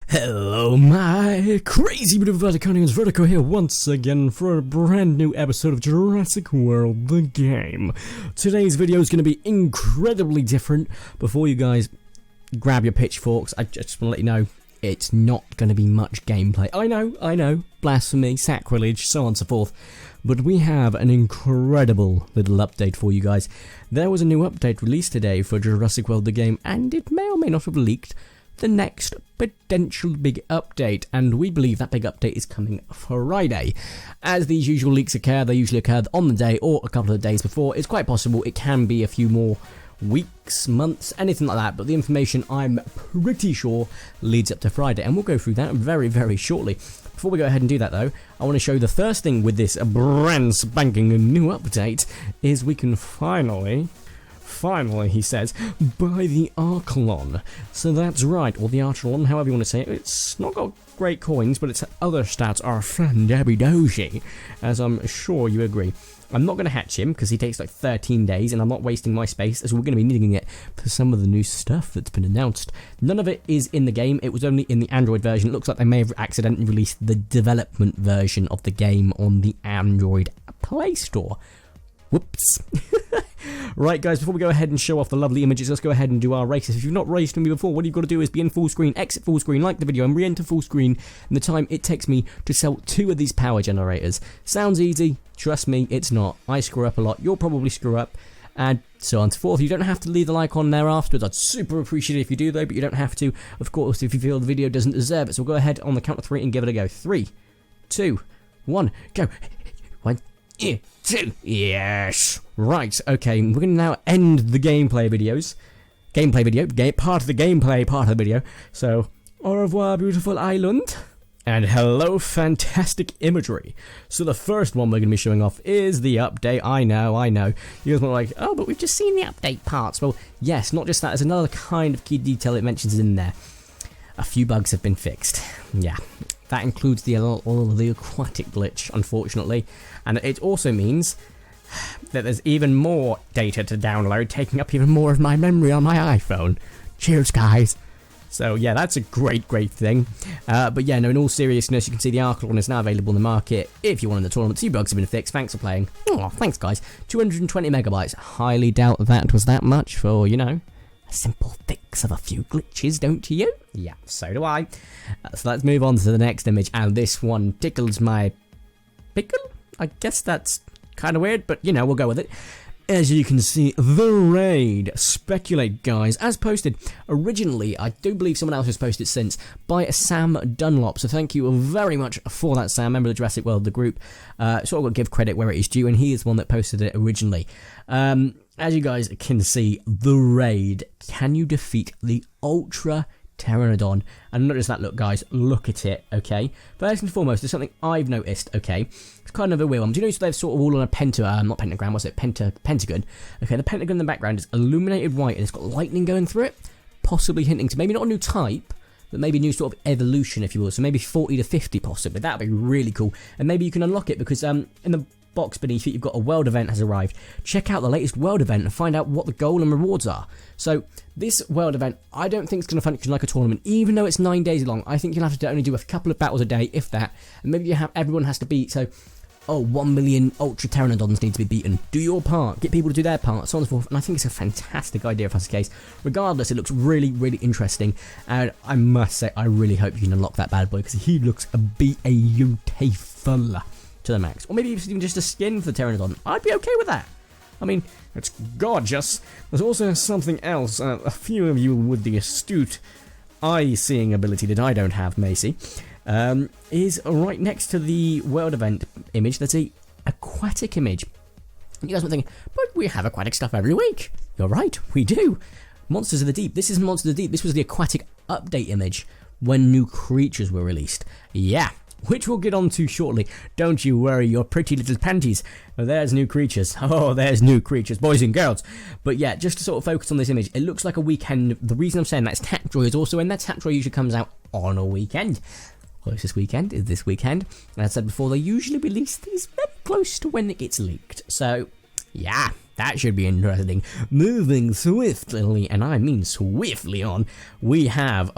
Hello my crazy bit of Verticonians, Vertico here once again for a brand new episode of Jurassic World the game. Today's video is going to be incredibly different. Before you guys grab your pitchforks, I just want to let you know it's not going to be much gameplay. I know, blasphemy, sacrilege, so on and so forth. But we have an incredible little update for you guys. There was a new update released today for Jurassic World the game, and it may or may not have leaked the next potential big update, and we believe that big update is coming Friday. As these usual leaks occur, they usually occur on the day or a couple of days before. It's quite possible it can be a few more weeks, months, anything like that, but the information I'm pretty sure leads up to Friday, and we'll go through that very, very shortly. Before we go ahead and do that though, I want to show you the first thing with this brand spanking new update is we can finally, he says, buy the Archelon. So that's right, or the Archelon, however you want to say it. It's not got great coins, but its other stats are fandabidoshi, as I'm sure you agree. I'm not going to hatch him, because he takes like 13 days, and I'm not wasting my space, as we're going to be needing it for some of the new stuff that's been announced. None of it is in the game, it was only in the Android version. It looks like they may have accidentally released the development version of the game on the Android Play Store. Whoops. Right guys, before we go ahead and show off the lovely images, let's go ahead and do our races. If you've not raced with me before, what you've got to do is be in full screen, exit full screen, like the video, and re-enter full screen in the time it takes me to sell 2 of these power generators. Sounds easy, trust me, it's not. I screw up a lot, you'll probably screw up, and so on and so forth. You don't have to leave the like on there afterwards. I'd super appreciate it if you do though, but you don't have to, of course, if you feel the video doesn't deserve it. So we'll go ahead on the count of 3 and give it a go. 3, 2, 1, go. 1, 2, yes. Right, okay, we're going to now end the gameplay videos. Part of the gameplay, part of the video. So, au revoir, beautiful island. And hello, fantastic imagery. So the first one we're going to be showing off is the update. I know. You guys were like, oh, but we've just seen the update parts. Well, yes, not just that. There's another kind of key detail it mentions in there. A few bugs have been fixed. Yeah. That includes the aquatic glitch, unfortunately. And it also means that there's even more data to download, taking up even more of my memory on my iPhone. Cheers, guys. So yeah, that's a great thing. But yeah, no, in all seriousness, you can see the Archelon is now available in the market if you want in the tournament. 2 bugs have been fixed. Thanks for playing. Oh, thanks, guys. 220 megabytes. Highly doubt that was that much for, you know, a simple fix of a few glitches, don't you? Yeah, so do I. So let's move on to the next image, and this one tickles my pickle? I guess that's kind of weird, but you know, we'll go with it. As you can see, the raid. Speculate, guys. As posted originally, I do believe someone else has posted since, by Sam Dunlop. So thank you very much for that, Sam, member of the Jurassic World, the group. So I've got to give credit where it is due, and he is the one that posted it originally. As you guys can see, the raid. Can you defeat the Ultra Pteranodon? And not just that, look guys, look at it, okay? First and foremost, there's something I've noticed, okay? It's kind of a weird one. Do you notice they've sort of all on a pentagram, was it? Pentagon. Okay, the pentagon in the background is illuminated white and it's got lightning going through it, possibly hinting to maybe not a new type, but maybe a new sort of evolution, if you will. So maybe 40 to 50 possibly. That would be really cool. And maybe you can unlock it because in the box beneath it, you've got a world event has arrived. Check out the latest world event and find out what the goal and rewards are. So this world event, I don't think it's going to function like a tournament, even though it's 9 days long. I think you'll have to only do a couple of battles a day, if that, and maybe everyone has to beat. So, 1 million Ultra Pteranodons need to be beaten. Do your part, get people to do their part, so on and so forth. And I think it's a fantastic idea if that's the case. Regardless, it looks really interesting, and I must say, I really hope you can unlock that bad boy because he looks beautiful to the max. Or maybe even just a skin for the Pteranodon. I'd be okay with that. I mean, it's gorgeous. There's also something else. A few of you with the astute eye-seeing ability that I don't have, Macy, is right next to the world event image. There's a aquatic image. You guys might think, but we have aquatic stuff every week. You're right, we do. Monsters of the Deep. This is Monsters of the Deep. This was the aquatic update image when new creatures were released. Yeah. Which we'll get on to shortly. Don't you worry your pretty little panties. There's new creatures. Oh, there's new creatures, boys and girls. But yeah, just to sort of focus on this image, it looks like a weekend. The reason I'm saying that is Tapjoy is also in there. Tapjoy usually comes out on a weekend. Closest weekend is this weekend. As I said before, they usually release these very close to when it gets leaked. So, yeah, that should be interesting. Moving swiftly, and I mean swiftly on, we have,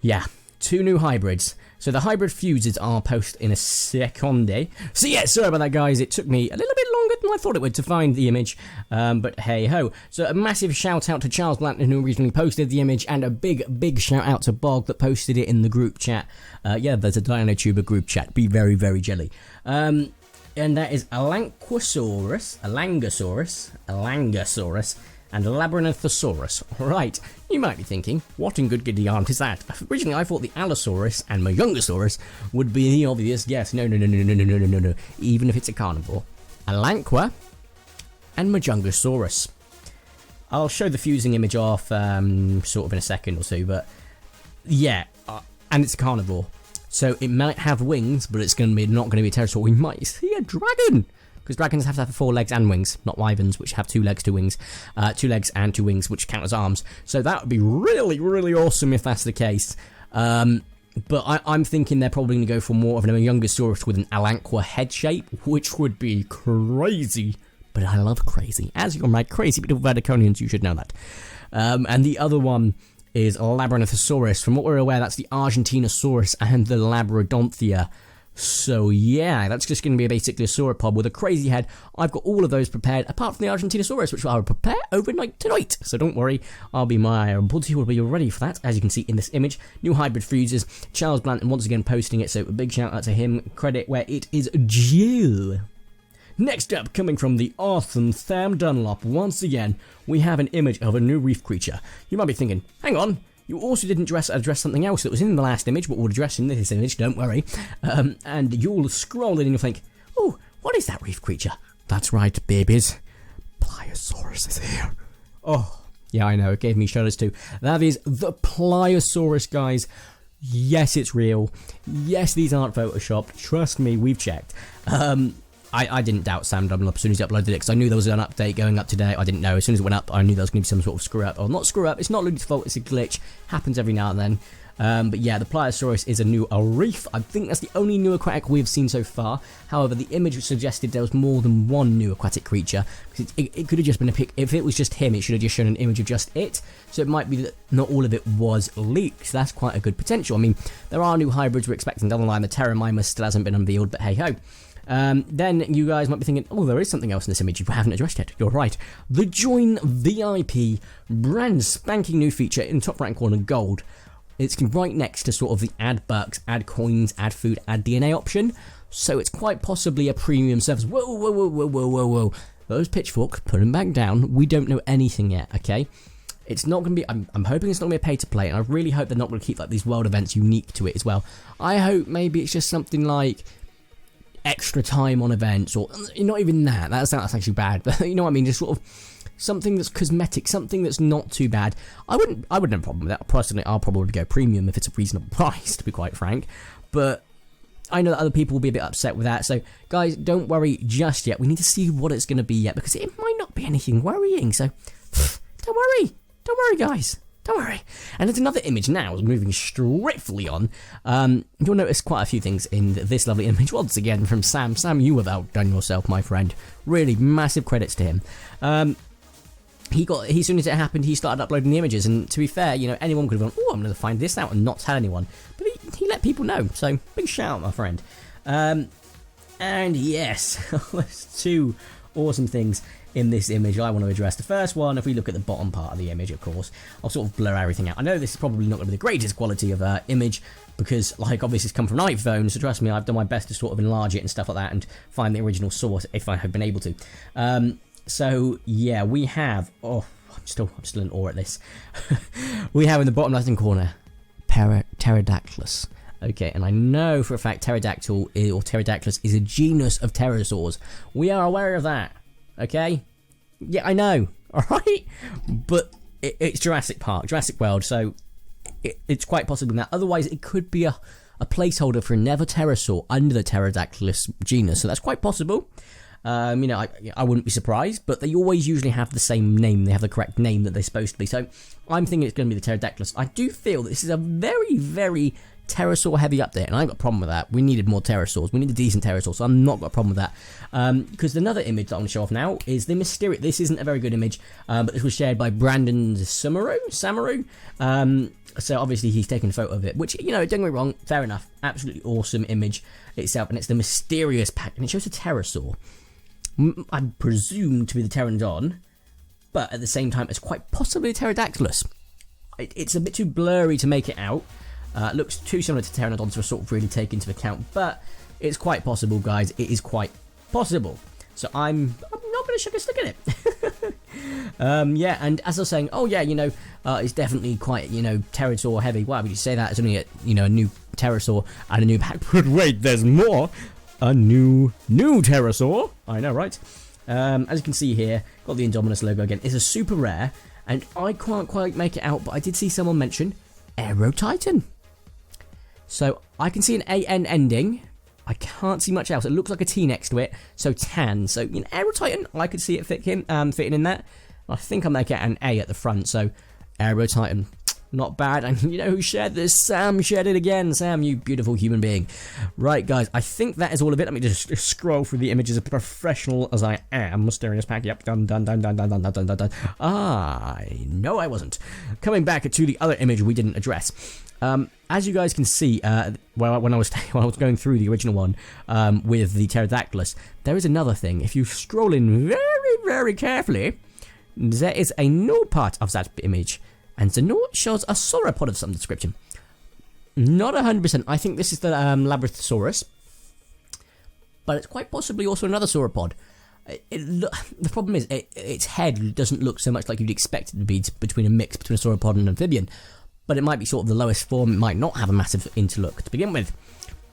yeah, 2 new hybrids. So the hybrid fuses are posted in a second. So yeah, sorry about that, guys. It took me a little bit longer than I thought it would to find the image, but hey ho. So a massive shout out to Charles Blanton, who originally posted the image, and a big shout out to Bog that posted it in the group chat. Yeah, there's a DinoTuber group chat. Be very, very jelly. And that is Alangosaurus, and Labyrinthosaurus. Right, you might be thinking, what in good giddy aunt is that? Originally, I thought the Allosaurus and Majungasaurus would be the obvious guess. No. Even if it's a carnivore. Alanqua and Majungasaurus. I'll show the fusing image off sort of in a second or so, but yeah, and it's a carnivore. So it might have wings, but it's not going to be a pterosaur. We might see a dragon! Because dragons have to have 4 legs and wings, not wyverns, which have 2 legs, 2 wings. 2 legs and 2 wings, which count as arms. So that would be really, really awesome if that's the case. But I'm thinking they're probably going to go for more of an Majungasaurus with an Alanqua head shape, which would be crazy. But I love crazy. As you're my crazy little Verticonians, you should know that. And the other one is Labyrinthosaurus. From what we're aware, that's the Argentinosaurus and the Labradonthia. So yeah, that's just going to be basically a sauropod with a crazy head. I've got all of those prepared, apart from the Argentinosaurus, which I will prepare overnight tonight. So don't worry, my body will be ready for that, as you can see in this image. New hybrid fuses, Charles Blanton once again posting it, so a big shout out to him, credit where it is due. Next up, coming from the awesome Sam Dunlop, once again, we have an image of a new reef creature. You might be thinking, hang on, you also didn't address something else that was in the last image, but we'll address in this image, don't worry. And you'll scroll in and you'll think, oh, what is that reef creature? That's right, babies. Pliosaurus is here. Oh, yeah, I know, it gave me shudders too. That is the Pliosaurus, guys. Yes, it's real. Yes, these aren't photoshopped. Trust me, we've checked. I didn't doubt Sam Dunlop as soon as he uploaded it, because I knew there was an update going up today. I didn't know. As soon as it went up, I knew there was going to be some sort of screw up. Or not screw up, it's not Ludi's fault, it's a glitch. Happens every now and then. But yeah, the Pliosaurus is a new reef. I think that's the only new aquatic we've seen so far. However, the image suggested there was more than one new aquatic creature. Because it could have just been a pic. If it was just him, it should have just shown an image of just it. So it might be that not all of it was leaked. So that's quite a good potential. I mean, there are new hybrids we're expecting down the line. The Pteromimus still hasn't been unveiled, but hey ho. Then you guys might be thinking, oh, there is something else in this image you haven't addressed yet. You're right. The Join VIP brand spanking new feature in top right corner gold. It's right next to sort of the add bucks, add coins, add food, add DNA option. So it's quite possibly a premium service. Whoa. Those pitchforks, put them back down. We don't know anything yet, okay? It's not going to be, I'm hoping it's not going to be a pay to play, and I really hope they're not going to keep like these world events unique to it as well. I hope maybe it's just something like extra time on events, or not even that. That's actually bad, but you know what I mean, just sort of something that's cosmetic, something that's not too bad. I wouldn't have a problem with that. Personally, I'll probably go premium if it's a reasonable price, to be quite frank, but I know that other people will be a bit upset with that. So guys, don't worry just yet. We need to see what it's going to be yet, because it might not be anything worrying. So don't worry guys, don't worry. And there's another image now, moving swiftly on. You'll notice quite a few things in this lovely image, once again from Sam. Sam, you have outdone yourself, my friend. Really, massive credits to him. As soon as it happened, he started uploading the images, and to be fair, you know, anyone could have gone, oh, I'm going to find this out and not tell anyone. But he let people know, so big shout out, my friend. And yes, there's 2 awesome things in this image I want to address. The first one, if we look at the bottom part of the image, of course, I'll sort of blur everything out. I know this is probably not going to be the greatest quality of image, because, like, obviously it's come from an iPhone, so trust me, I've done my best to sort of enlarge it and stuff like that, and find the original source if I have been able to. So yeah, we have, oh, I'm still in awe at this. We have in the bottom left-hand corner, Pterodactylus. Okay, and I know for a fact Pterodactyl or Pterodactylus is a genus of pterosaurs. We are aware of that. Okay? Yeah, I know. Alright? But it's Jurassic Park, Jurassic World, so it's quite possible that. Otherwise, it could be a placeholder for another pterosaur under the Pterodactylus genus, so that's quite possible. You know, I wouldn't be surprised, but they always usually have the same name. They have the correct name that they're supposed to be. So I'm thinking it's going to be the Pterodactylus. I do feel that this is a very, very pterosaur heavy update, and I got a problem with that. We needed more pterosaurs. We needed decent pterosaurs, so I've not got a problem with that. Because another image that I want to show off now is the mysterious. This isn't a very good image, but this was shared by Brandon Samaru. So obviously he's taken a photo of it, which, don't get me wrong, fair enough. Absolutely awesome image itself, and it's the mysterious pack, and it shows a pterosaur. I presume to be the Pteranodon, but at the same time, it's quite possibly a Pterodactylus. It's a bit too blurry to make it out. It looks too similar to Pteranodons to sort of really take into account, but it's quite possible, guys. It is quite possible. So I'm not going to shake a stick in it. Yeah, and as I was saying, it's definitely quite, pterosaur heavy. Why would you say that? It's only a new pterosaur and a new pack. But wait, there's more. A new pterosaur. I know, right? As you can see here, got the Indominus logo again. It's a super rare, and I can't quite make it out, but I did see someone mention Aerotitan. So I can see an AN ending. I can't see much else. It looks like a T next to it, so tan. So Aerotitan, I could see it fitting in that. I think I'll make it an A at the front. So Aerotitan, not bad. And you know who shared this? Sam shared it again. Sam, you beautiful human being. Right, guys, I think that is all of it. Let me just scroll through the images as professional as I am. Mysterious pack. Yep, done. No, I wasn't. Coming back to the other image we didn't address. As you guys can see, when I was going through the original one with the Pterodactylus, there is another thing. If you scroll in very, very carefully, there is a new part of that image, and the note shows a sauropod of some description. Not 100%. I think this is the Labyrinthosaurus, but it's quite possibly also another sauropod. The problem is its head doesn't look so much like you'd expect it to be between a mix between a sauropod and an amphibian. But it might be sort of the lowest form. It might not have a massive interlook to begin with.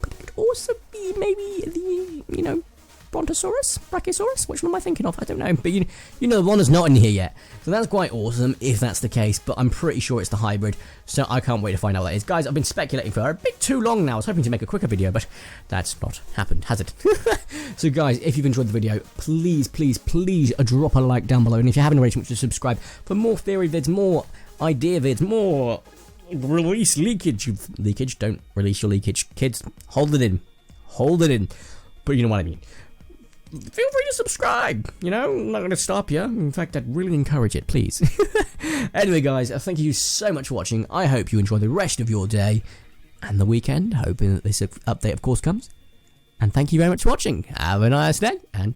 But it could also be maybe the, Brontosaurus? Brachiosaurus? Which one am I thinking of? I don't know. But the one that's not in here yet. So that's quite awesome if that's the case. But I'm pretty sure it's the hybrid. So I can't wait to find out what that is. Guys, I've been speculating for a bit too long now. I was hoping to make a quicker video, but that's not happened, has it? So guys, if you've enjoyed the video, please drop a like down below. And if you haven't already, make sure to subscribe for more theory vids, more idea vids, more release leakage. Don't release your leakage, kids. Hold it in, but you know what I mean. Feel free to subscribe. I'm not going to stop you. In fact, I'd really encourage it, please. Anyway, guys, thank you so much for watching. I hope you enjoy the rest of your day and the weekend, hoping that this update of course comes. And thank you very much for watching. Have a nice day, and